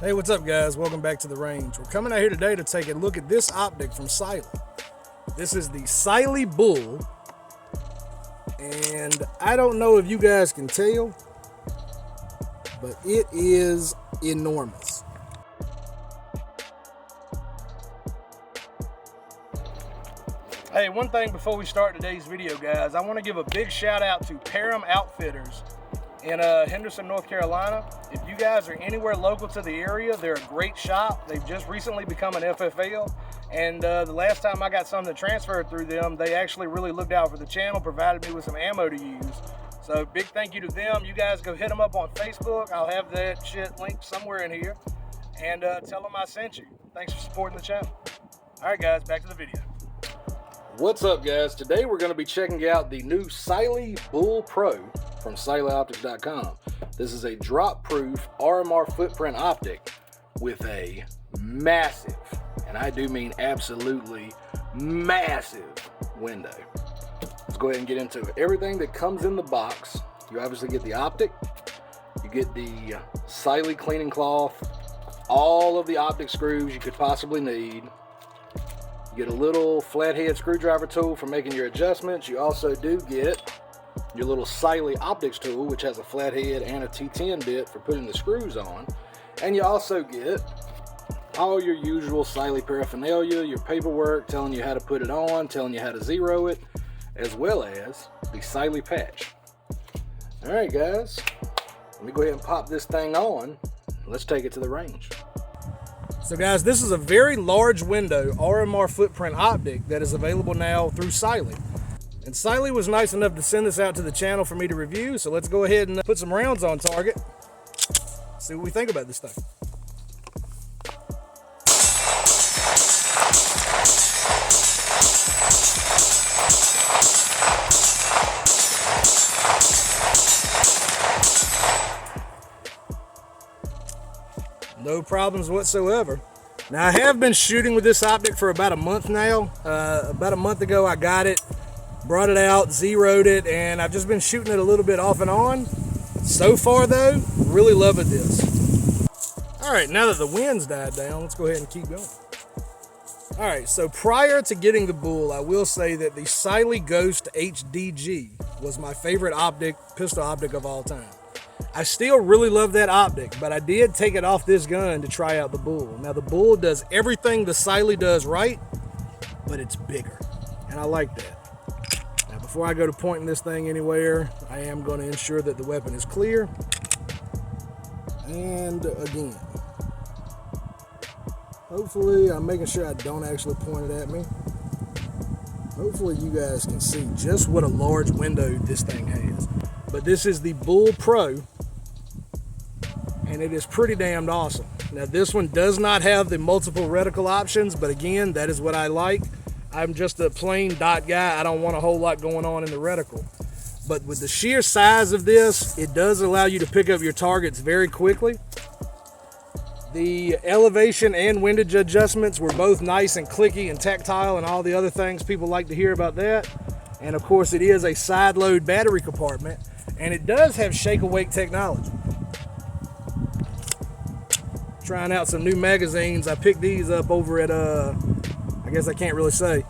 Hey, what's up guys? Welcome back to the range. We're coming out here today to take a look at this optic from Cyelee. This is the Cyelee Bull, and I don't know if you guys can tell, but it is enormous. Hey, one thing before we start today's video, guys, I want to give a big shout out to Param Outfitters in Henderson, North Carolina. If you guys are anywhere local to the area, they're a great shop. They've just recently become an FFL, and the last time I got something transferred through them, they actually really looked out for the channel, provided me with some ammo to use. So big thank you to them. You guys go hit them up on Facebook. I'll have that shit linked somewhere in here, and tell them I sent you. Thanks for supporting the channel. All right guys, back to the video. What's up guys? Today we're going to be checking out the new Cyelee Bull Pro from CyeleeOptics.com. This is a drop-proof RMR footprint optic with a massive, and I do mean absolutely massive, window. Let's go ahead and get into everything that comes in the box. You obviously get the optic, you get the Cyelee cleaning cloth, all of the optic screws you could possibly need. You get a little flathead screwdriver tool for making your adjustments. You also do get your little Cyelee optics tool, which has a flathead and a T10 bit for putting the screws on. And you also get all your usual Cyelee paraphernalia, your paperwork telling you how to put it on, telling you how to zero it, as well as the Cyelee patch. All right, guys, let me go ahead and pop this thing on. Let's take it to the range. So guys, this is a very large window RMR footprint optic that is available now through Cyelee. And Cyelee was nice enough to send this out to the channel for me to review, so let's go ahead and put some rounds on target. See what we think about this thing. No problems whatsoever. Now I have been shooting with this optic for about a month now. About a month ago I got it, brought it out, zeroed it, and I've just been shooting it a little bit off and on. So far though, really loving this. All right, now that the wind's died down, let's go ahead and keep going. All right, so prior to getting the Bull, I will say that the Cyelee Ghost HDG was my favorite optic, pistol optic of all time. I still really love that optic, but I did take it off this gun to try out the Bull. Now the Bull does everything the Cyelee does right, but it's bigger, and I like that. Now before I go to pointing this thing anywhere, I am going to ensure that the weapon is clear. And again, hopefully I'm making sure I don't actually point it at me. Hopefully you guys can see just what a large window this thing has. But this is the Bull Pro, and it is pretty damned awesome. Now this one does not have the multiple reticle options, but again, that is what I like. I'm just a plain dot guy. I don't want a whole lot going on in the reticle. But with the sheer size of this, it does allow you to pick up your targets very quickly. The elevation and windage adjustments were both nice and clicky and tactile and all the other things people like to hear about that. And of course it is a side load battery compartment, and it does have shake awake technology. Trying out some new magazines. I picked these up over at I guess I can't really say,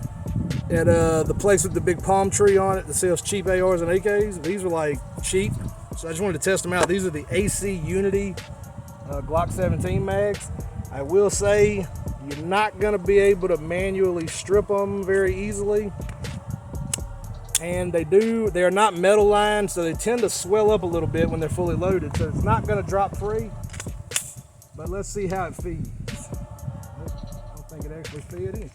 at the place with the big palm tree on it that sells cheap ARs and AKs. These were like cheap, so I just wanted to test them out. These are the AC Unity Glock 17 mags. I will say you're not going to be able to manually strip them very easily, and they're not metal lined, so they tend to swell up a little bit when they're fully loaded, so it's not going to drop free. But let's see how it feeds. I don't think it actually fed anything.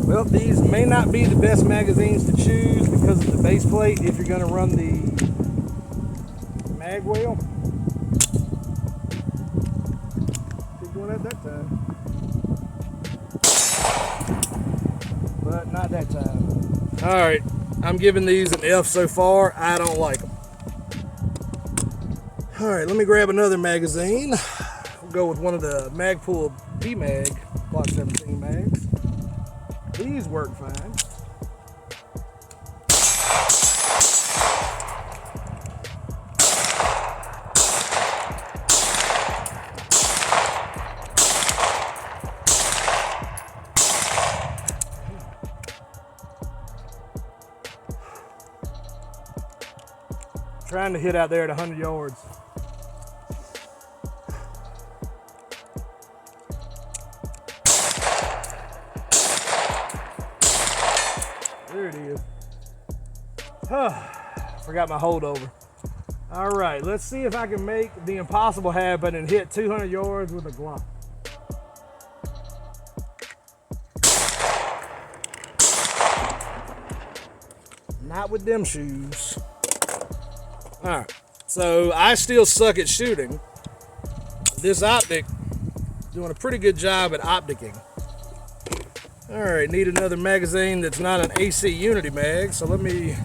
Well, these may not be the best magazines to choose because of the base plate if you're going to run the mag well. one at that time. But not that time. All right, I'm giving these an F so far. I don't like them. All right, let me grab another magazine. We'll go with one of the Magpul P-Mag Block 17 mags. These work fine. Trying to hit out there at 100 yards. There it is. Forgot my holdover. All right, let's see if I can make the impossible happen and hit 200 yards with a Glock. Not with them shoes. All right, so I still suck at shooting. This optic doing a pretty good job at opticking. All right, need another magazine that's not an AC Unity mag, so let me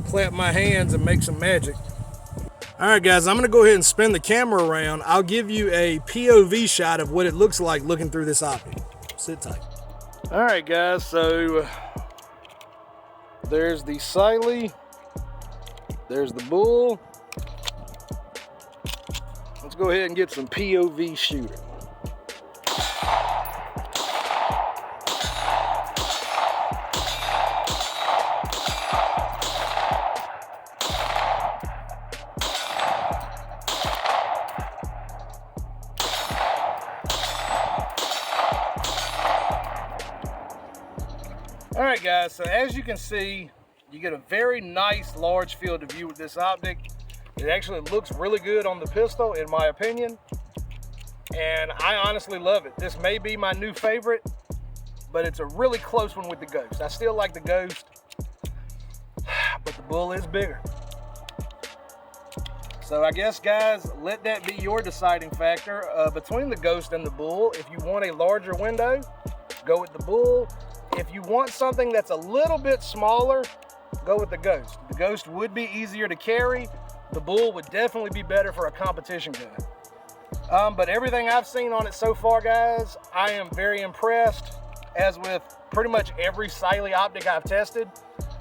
clap my hands and make some magic. All right, guys, I'm gonna go ahead and spin the camera around. I'll give you a POV shot of what it looks like looking through this optic. Sit tight. All right, guys, so there's the Cyelee. There's the Bull. Let's go ahead and get some POV shooting. All right, guys, so as you can see, you get a very nice large field of view with this optic. It actually looks really good on the pistol, in my opinion, and I honestly love it. This may be my new favorite, but it's a really close one with the Ghost. I still like the Ghost, but the Bull is bigger. So I guess, guys, let that be your deciding factor between the Ghost and the Bull. If you want a larger window, go with the Bull. If you want something that's a little bit smaller, go with the Ghost. The Ghost would be easier to carry. The Bull would definitely be better for a competition gun. But everything I've seen on it so far, guys, I am very impressed. As with pretty much every Cyelee optic I've tested,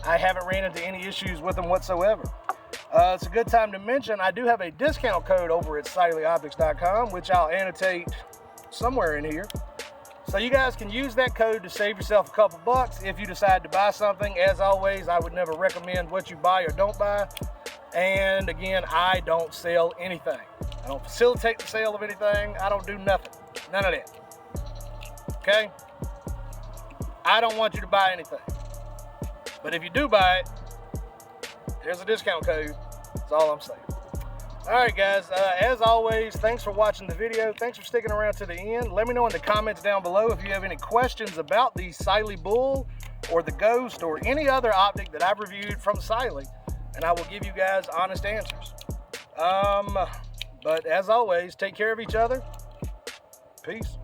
I haven't ran into any issues with them whatsoever. It's a good time to mention I do have a discount code over at CyeleeOptics.com, which I'll annotate somewhere in here. So you guys can use that code to save yourself a couple bucks if you decide to buy something. As always, I would never recommend what you buy or don't buy. And again, I don't sell anything. I don't facilitate the sale of anything. I don't do nothing. None of that. Okay? I don't want you to buy anything. But if you do buy it, there's a discount code. That's all I'm saying. All right, guys, as always, thanks for watching the video. Thanks for sticking around to the end. Let me know in the comments down below if you have any questions about the Cyelee Bull or the Ghost or any other optic that I've reviewed from Cyelee, and I will give you guys honest answers. But as always, take care of each other. Peace.